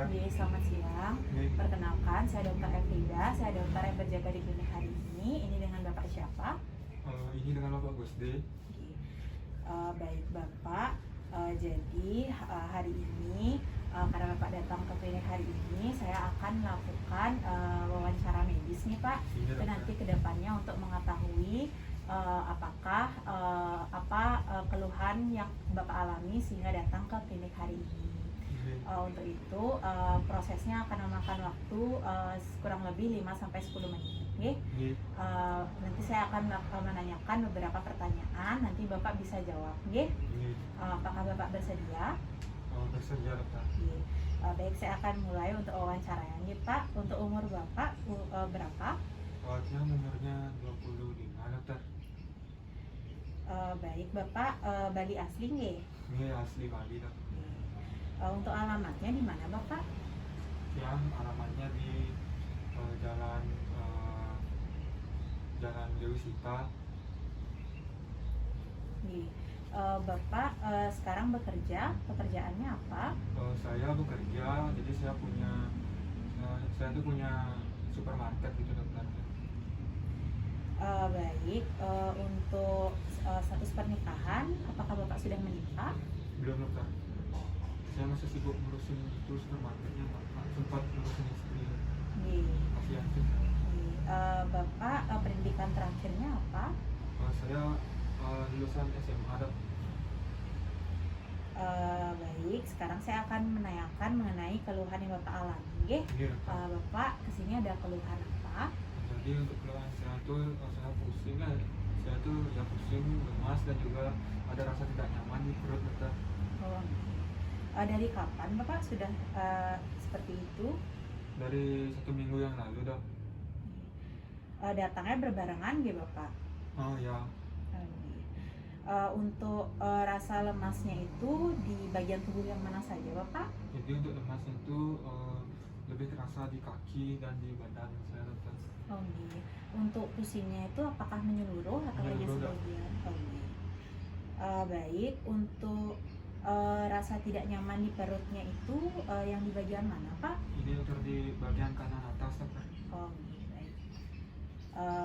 Selamat siang. Perkenalkan, saya Dr. Efrida, saya dokter yang berjaga di klinik hari ini. Ini dengan Bapak siapa? Ini dengan Bapak Gusde. Baik Bapak, jadi hari ini karena Bapak datang ke klinik hari ini, saya akan melakukan wawancara medis nih Pak. Itu nanti kedepannya untuk mengetahui apakah keluhan yang Bapak alami sehingga datang ke klinik hari ini. Untuk itu prosesnya akan memakan waktu kurang lebih 5-10 menit. Nanti saya akan menanyakan beberapa pertanyaan, nanti Bapak bisa jawab. Apakah Bapak bersedia? Bersedia, dokter. Baik, saya akan mulai untuk wawancaranya Pak. Untuk umur Bapak berapa? Awalnya umurnya 25, dokter. Baik, Bapak Bali asli nggih? Ini asli Bali, dokter. Untuk alamatnya di mana Bapak? Yang alamatnya di jalan Dewi Sita. Bapak sekarang bekerja, pekerjaannya apa? Saya bekerja, jadi saya tuh punya supermarket gitu, dokter. Baik, untuk status pernikahan, apakah Bapak sudah menikah? Belum, dokter. Saya masih sibuk ngurusin itu supermarketnya, nggak sempat ngurusin istri. Kasihan sih. Bapak pendidikan terakhirnya apa? Saya lulusan SMA, dok. Baik, sekarang saya akan menanyakan mengenai keluhan yang Bapak alami. Bapak kesini ada keluhan apa? Jadi untuk keluhan saya tuh saya pusing ya. Saya tuh ya pusing, lemas, dan juga ada rasa tidak nyaman di perut, dokter. Dari kapan Bapak sudah seperti itu? Dari 1 minggu yang lalu, dok. Datangnya berbarengan gitu Bapak? Oh ya. Untuk rasa lemasnya itu di bagian tubuh yang mana saja Bapak? Jadi untuk lemasnya itu lebih terasa di kaki dan di badan saya, dokter. Untuk pusingnya itu apakah menyeluruh atau hanya sebagian? Baik, untuk rasa tidak nyaman di perutnya itu yang di bagian mana Pak? Ini dokter di bagian kanan atas, dokter. Baik.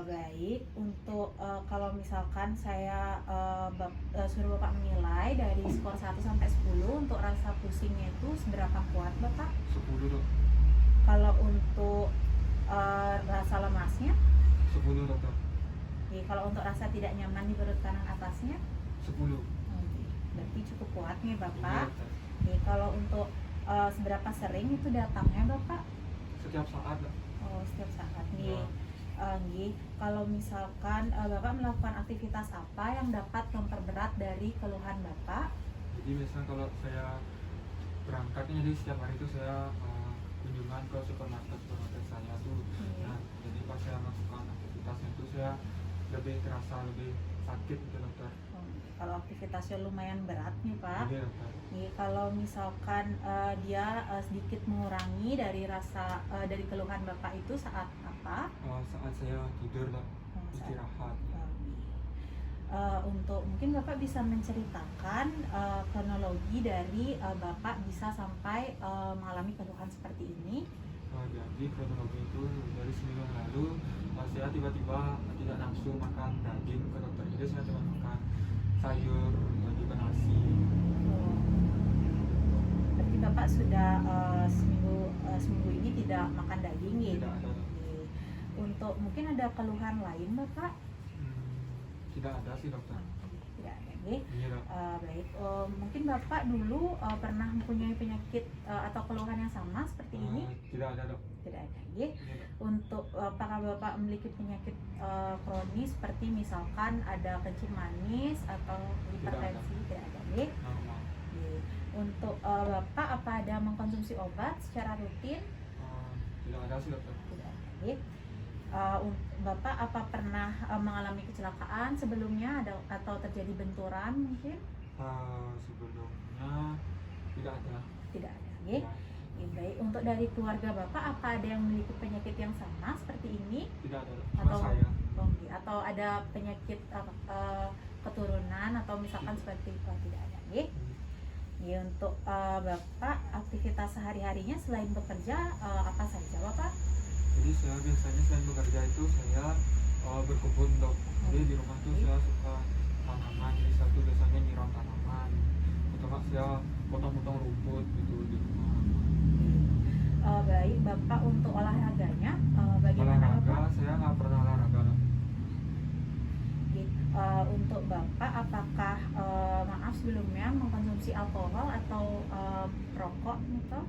Baik, untuk kalau misalkan saya suruh Bapak menilai dari skor 1 sampai 10 untuk rasa pusingnya itu seberapa kuat Bapak? 10, dok. Kalau untuk rasa lemasnya? 10, dokter. Kalau untuk rasa tidak nyaman di perut kanan atasnya? 10. Berarti cukup kuat nih Bapak. Iya, Kalau untuk seberapa sering itu datangnya Bapak? setiap saat, dok. Setiap saat nih. Kalau misalkan Bapak melakukan aktivitas apa yang dapat memperberat dari keluhan Bapak? Jadi misalnya kalau saya berangkatnya, jadi setiap hari itu saya kunjungan ke supermarket saya tuh. Nah, jadi pas saya melakukan aktivitasnya itu saya lebih terasa lebih sakit gitu, dokter. Kalau aktivitasnya lumayan berat nih Pak. Iya, dokter. Kalau misalkan dia sedikit mengurangi dari rasa dari keluhan Bapak itu saat apa? Saat saya tidur, dok. Istirahat. Untuk mungkin Bapak bisa menceritakan kronologi dari Bapak bisa sampai mengalami keluhan seperti ini. Jadi kronologi itu dari seminggu yang lalu saya tiba-tiba tidak nafsu makan daging ke dokter. Jadi saya cuma makan sayur dan juga nasi. Berarti Bapak sudah seminggu ini tidak makan daging ya? Tidak ada. Untuk mungkin ada keluhan lain Bapak? Tidak ada sih, dokter. Tidak ada ya? Iya, dok. Baik, mungkin Bapak dulu pernah mempunyai penyakit atau keluhan yang sama seperti ini? Tidak ada, dok. Tidak ada ya? Iya, dok. Untuk apakah Bapak memiliki penyakit kronis seperti misalkan ada kencing manis atau hipertensi? Tidak ada ya? Normal. Untuk Bapak apa ada mengkonsumsi obat secara rutin? Tidak ada sih, dokter. Tidak ada ya? Bapak apa pernah mengalami kecelakaan sebelumnya atau terjadi benturan mungkin? Sebelumnya tidak ada. Tidak ada ya? Baik, untuk dari keluarga Bapak apa ada yang memiliki penyakit yang sama seperti ini? Tidak ada, cuma saya. Atau ada penyakit keturunan atau misalkan seperti itu? Tidak ada ya? Ya, untuk Bapak aktivitas sehari-harinya selain bekerja apa saja Bapak? Jadi saya biasanya selain bekerja itu saya berkebun dok. Jadi di rumah tuh saya suka tanaman, jadi saya tuh biasanya nyiram tanaman atau nggak saya potong-potong rumput gitu di rumah. Baik, Bapak untuk olahraganya bagaimana Olahraga Bapak? saya nggak pernah olahraga dok. Untuk Bapak apakah maaf sebelumnya mengkonsumsi alkohol atau rokok gitu?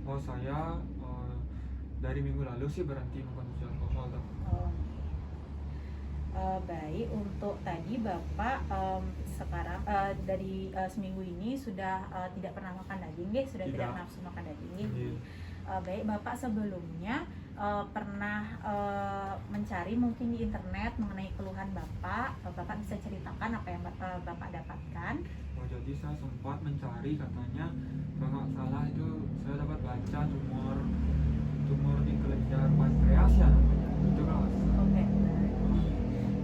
Oh saya dari minggu lalu sih berhenti mengkonsumsi alkohol dok. Oh, baik, untuk tadi Bapak sekarang dari seminggu ini sudah tidak pernah makan daging, nggih? Sudah tidak Tidak. nafsu makan daging, nggih? Iya. Baik, Bapak sebelumnya pernah mencari mungkin di internet mengenai keluhan Bapak. Bapak bisa ceritakan apa yang Bapak dapatkan? Oh, jadi saya sempat mencari, katanya kalau nggak salah itu saya dapat baca tumor di kelenjar pankreas ya namanya. Itu kalau nggak salah. Oke,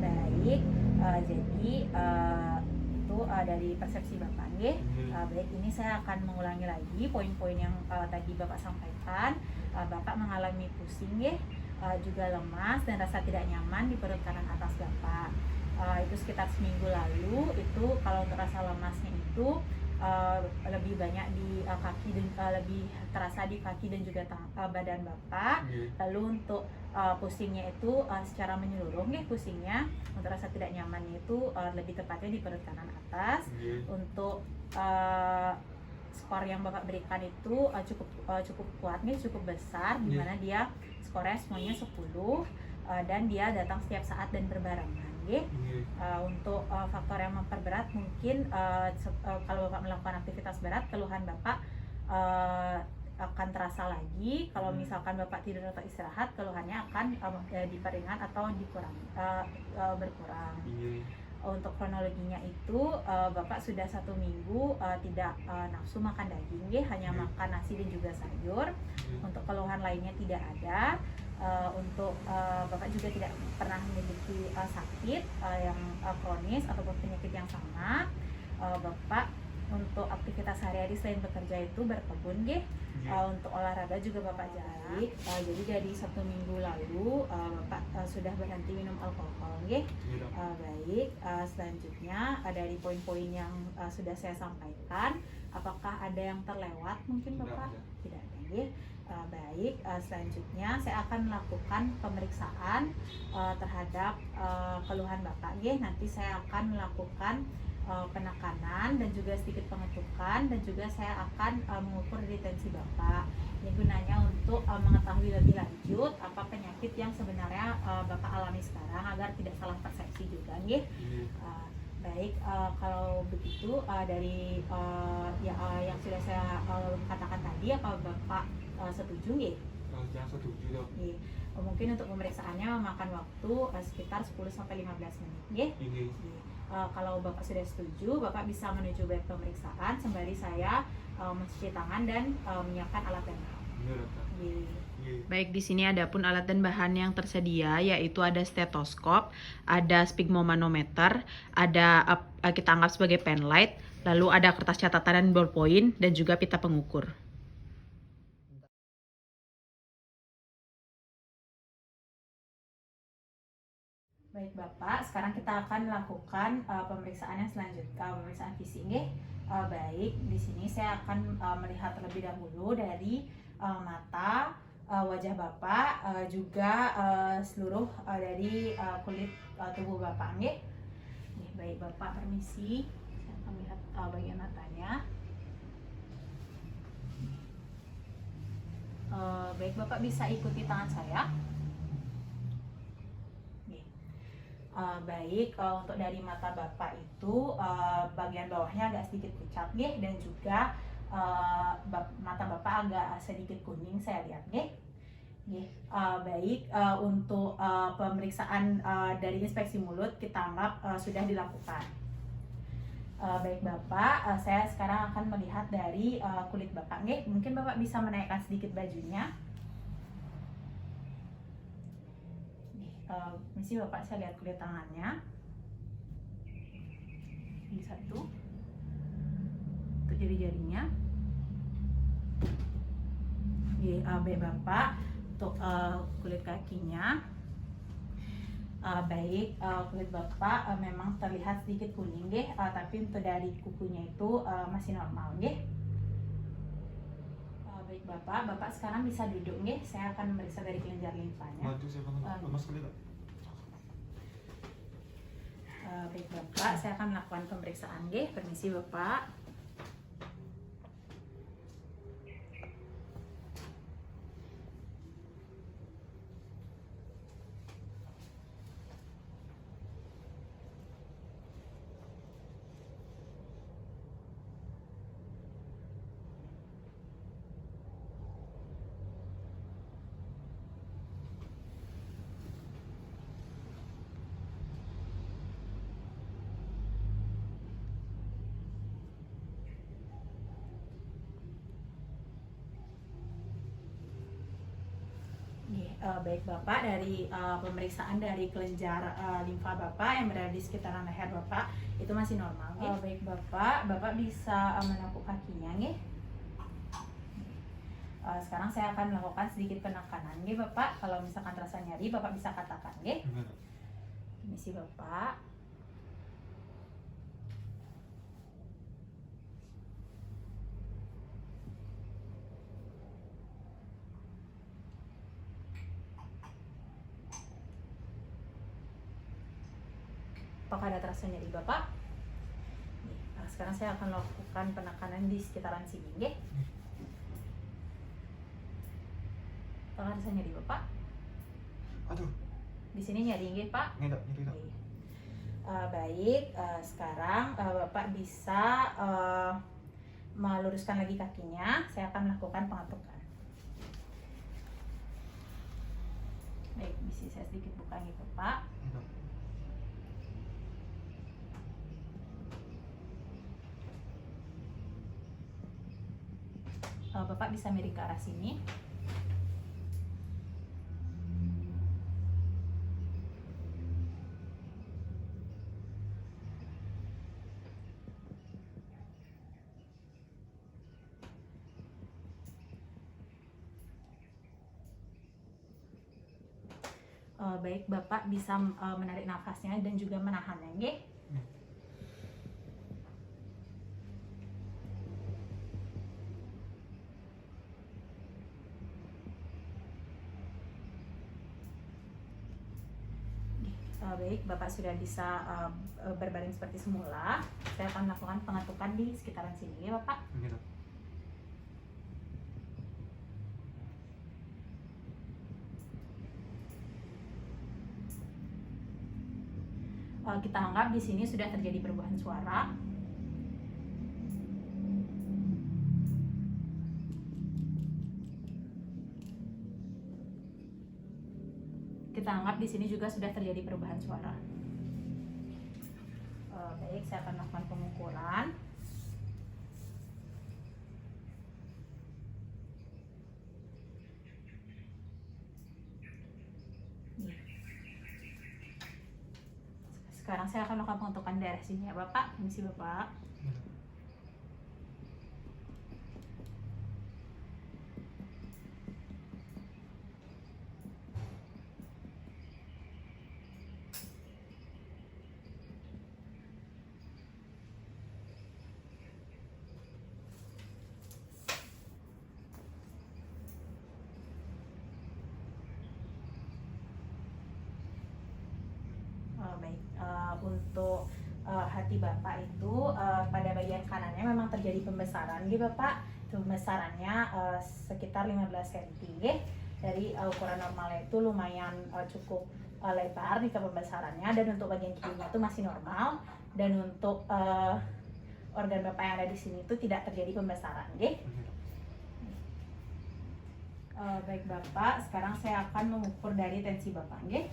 baik. Jadi itu dari persepsi Bapak, nggih. Baik, ini saya akan mengulangi lagi poin-poin yang tadi Bapak sampaikan. Bapak mengalami pusing, nggih, juga lemas dan rasa tidak nyaman di perut kanan atas Bapak. Itu sekitar seminggu lalu. Itu kalau untuk rasa lemasnya itu lebih banyak di kaki dan lebih terasa di kaki dan juga badan Bapak. Lalu untuk pusingnya itu secara menyeluruh, nih pusingnya. Untuk rasa tidak nyamannya itu lebih tepatnya di perut kanan atas. Untuk skor yang Bapak berikan itu cukup kuat nih, cukup besar, di mana dia skornya semuanya 10 dan dia datang setiap saat dan berbarengan. Untuk faktor yang memperberat mungkin kalau Bapak melakukan aktivitas berat, keluhan Bapak akan terasa lagi. Kalau misalkan Bapak tidur atau istirahat, keluhannya akan diperingan atau berkurang. Untuk kronologinya itu Bapak sudah 1 minggu tidak nafsu makan daging, hanya makan nasi dan juga sayur. Untuk keluhan lainnya tidak ada. Untuk Bapak juga tidak pernah memiliki sakit yang kronis ataupun penyakit yang sama. Bapak untuk aktivitas sehari-hari selain bekerja itu berkebun, untuk olahraga juga Bapak jalan. Jadi dari 1 minggu lalu Bapak sudah berhenti minum alkohol, baik. Selanjutnya dari poin-poin yang sudah saya sampaikan, apakah ada yang terlewat mungkin Bapak? Tidak ada, baik. Selanjutnya saya akan melakukan pemeriksaan terhadap keluhan Bapak, nanti saya akan melakukan penekanan dan juga sedikit pengetukan, dan juga saya akan mengukur tensi Bapak. Ini gunanya untuk mengetahui lebih lanjut apa penyakit yang sebenarnya Bapak alami sekarang, agar tidak salah persepsi juga, baik. Kalau begitu dari yang sudah saya katakan tadi, apa Bapak setuju, Yang setuju dok. Mungkin untuk pemeriksaannya memakan waktu sekitar 10-15 menit, kalau Bapak sudah setuju, Bapak bisa menuju bed pemeriksaan sembari saya mencuci tangan dan menyiapkan alat dan bahan. Baik, di sini ada pun alat dan bahan yang tersedia, yaitu ada stetoskop, ada sphygmomanometer, ada kita anggap sebagai pen light, lalu ada kertas catatan dan ballpoint, dan juga pita pengukur. Baik Bapak, sekarang kita akan melakukan pemeriksaan yang selanjutnya, pemeriksaan fisik, baik. Di sini saya akan melihat terlebih dahulu dari mata, wajah Bapak, juga seluruh dari kulit tubuh Bapak, baik Bapak, permisi. Saya akan melihat bagian matanya. Baik Bapak, bisa ikuti tangan saya. Baik, untuk dari mata Bapak itu bagian bawahnya agak sedikit pucat, dan juga mata Bapak agak sedikit kuning, saya lihat, baik. Untuk pemeriksaan dari inspeksi mulut kita anggap sudah dilakukan. Baik Bapak, saya sekarang akan melihat dari kulit Bapak, mungkin Bapak bisa menaikkan sedikit bajunya. Misi Bapak, saya lihat kulit tangannya. Ini satu. bentuk jari-jarinya. Baik Bapak, untuk kulit kakinya, kulit Bapak memang terlihat sedikit kuning deh, tapi untuk dari kukunya itu masih normal deh. Baik Bapak sekarang bisa duduk nggih. Saya akan memeriksa dari kelenjar limfanya. Baik Bapak, saya akan melakukan pemeriksaan nggih. Permisi Bapak. Baik Bapak, dari pemeriksaan dari kelenjar limfa Bapak yang berada di sekitaran leher Bapak itu masih normal. Baik Bapak bisa menepuk kakinya nih. Sekarang saya akan melakukan sedikit penekanan nih Bapak. Kalau misalkan terasa nyari Bapak bisa katakan nih. Permisi Bapak. Apakah ada terasa nyeri Bapak? Sekarang saya akan lakukan penekanan di sekitaran sini, nggih. Apakah terasa nyeri Bapak? Aduh. Di sini nyeri nggih Pak? Enggak, nyeri tak. Baik, sekarang Bapak bisa meluruskan lagi kakinya. Saya akan melakukan pengatukan. Baik, bisa saya sedikit buka nih Bapak. Bapak bisa miring ke arah sini. Baik, Bapak bisa menarik nafasnya dan juga menahannya, nggih. Baik, Bapak sudah bisa berbaring seperti semula. Saya akan melakukan pengatukan di sekitaran sini, ya Bapak. Kita anggap di sini sudah terjadi perubahan suara. Kita anggap di sini juga sudah terjadi perubahan suara. Baik, saya akan melakukan pengukuran. Sekarang saya akan melakukan pengatukan daerah sini ya Bapak. Permisi Bapak. Baik, untuk hati Bapak itu pada bagian kanannya memang terjadi pembesaran gitu Bapak. Pembesarannya sekitar 15 cm. Dari ukuran normalnya itu lumayan cukup lebar jika pembesarannya, dan untuk bagian kirinya itu masih normal, dan untuk organ Bapak yang ada di sini itu tidak terjadi pembesaran, nggih. Baik Bapak, sekarang saya akan mengukur dari tensi Bapak, nggih.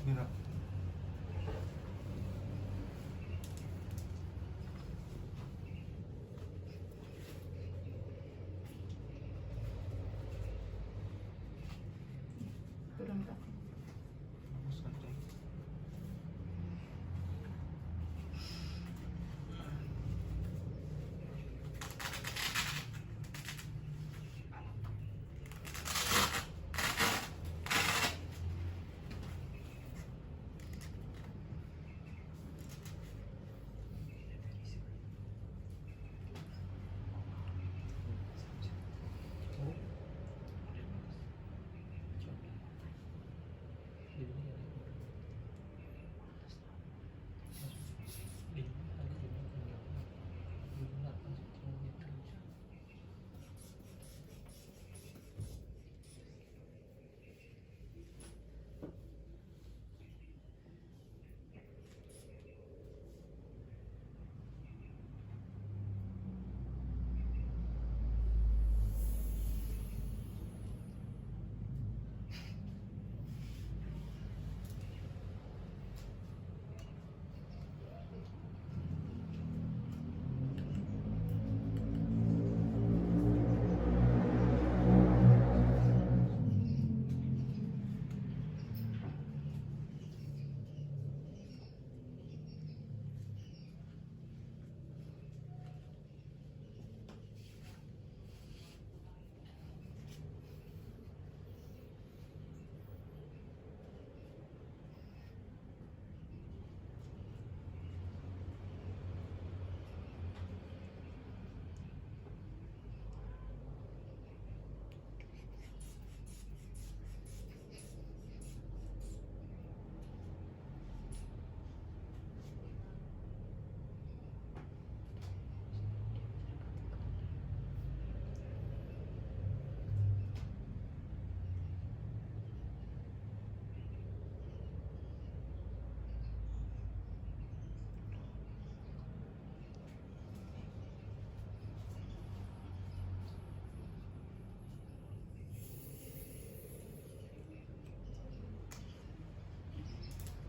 Turun Pak.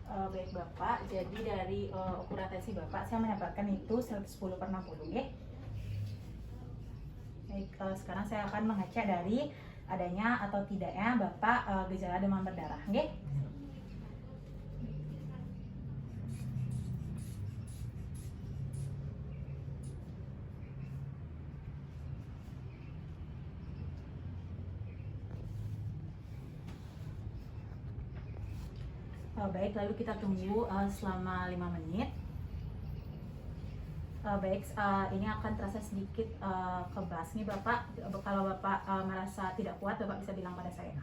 Baik Bapak, jadi dari ukuran tensi Bapak saya mendapatkan itu 110/60 ya. Baik, sekarang saya akan mengecek dari adanya atau tidaknya Bapak gejala demam berdarah ya. Baik, lalu kita tunggu selama 5 menit. Baik, ini akan terasa sedikit kebas nih Bapak. Kalau Bapak merasa tidak kuat, Bapak bisa bilang pada saya.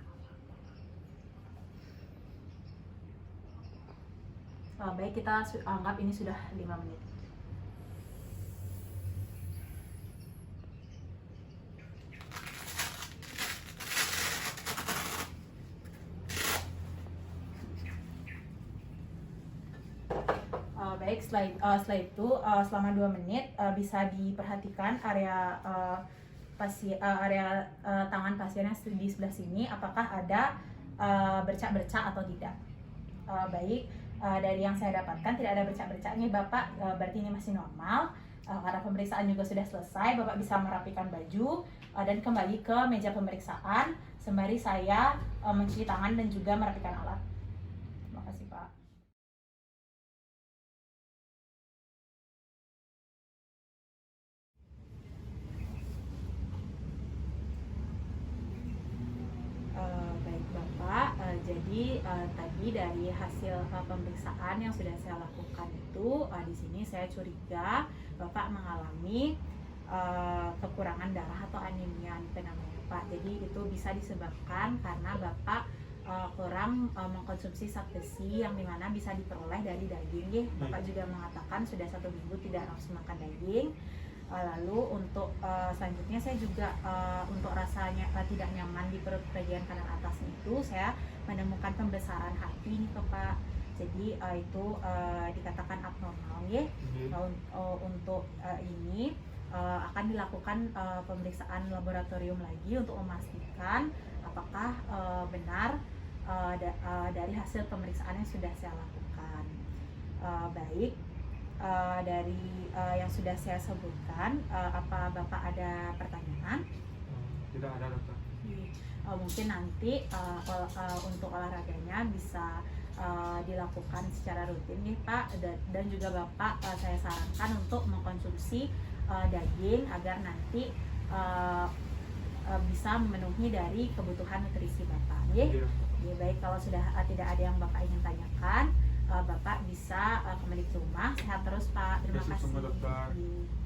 Baik, kita anggap ini sudah 5 menit. Baik, setelah itu selama 2 menit bisa diperhatikan area tangan pasien yang di sebelah sini apakah ada bercak-bercak atau tidak. Baik, dari yang saya dapatkan tidak ada bercak-bercaknya Bapak, berarti ini masih normal. Karena pemeriksaan juga sudah selesai, Bapak bisa merapikan baju dan kembali ke meja pemeriksaan sembari saya mencuci tangan dan juga merapikan alat. Terima kasih Pak. Baik Bapak, jadi tadi dari hasil pemeriksaan yang sudah saya lakukan itu di sini saya curiga Bapak mengalami kekurangan darah atau anemia namanya Pak. Jadi itu bisa disebabkan karena Bapak kurang mengkonsumsi zat besi yang dimana bisa diperoleh dari daging ya. Bapak juga mengatakan sudah 1 minggu tidak nafsu makan daging. Lalu untuk selanjutnya saya juga untuk rasanya tidak nyaman di perut bagian kanan atas itu saya menemukan pembesaran hati nih Pak. Jadi itu dikatakan abnormal ya. Untuk ini akan dilakukan pemeriksaan laboratorium lagi untuk memastikan apakah benar dari hasil pemeriksaan yang sudah saya lakukan. Baik, dari yang sudah saya sebutkan, apa Bapak ada pertanyaan? Tidak ada dokter. Mungkin nanti untuk olahraganya bisa dilakukan secara rutin nih Pak, dan juga Bapak saya sarankan untuk mengkonsumsi daging agar nanti bisa memenuhi dari kebutuhan nutrisi Bapak ya. Baik, kalau sudah tidak ada yang Bapak ingin tanyakan, Bapak bisa kembali ke rumah. Sehat terus Pak. Terima kasih.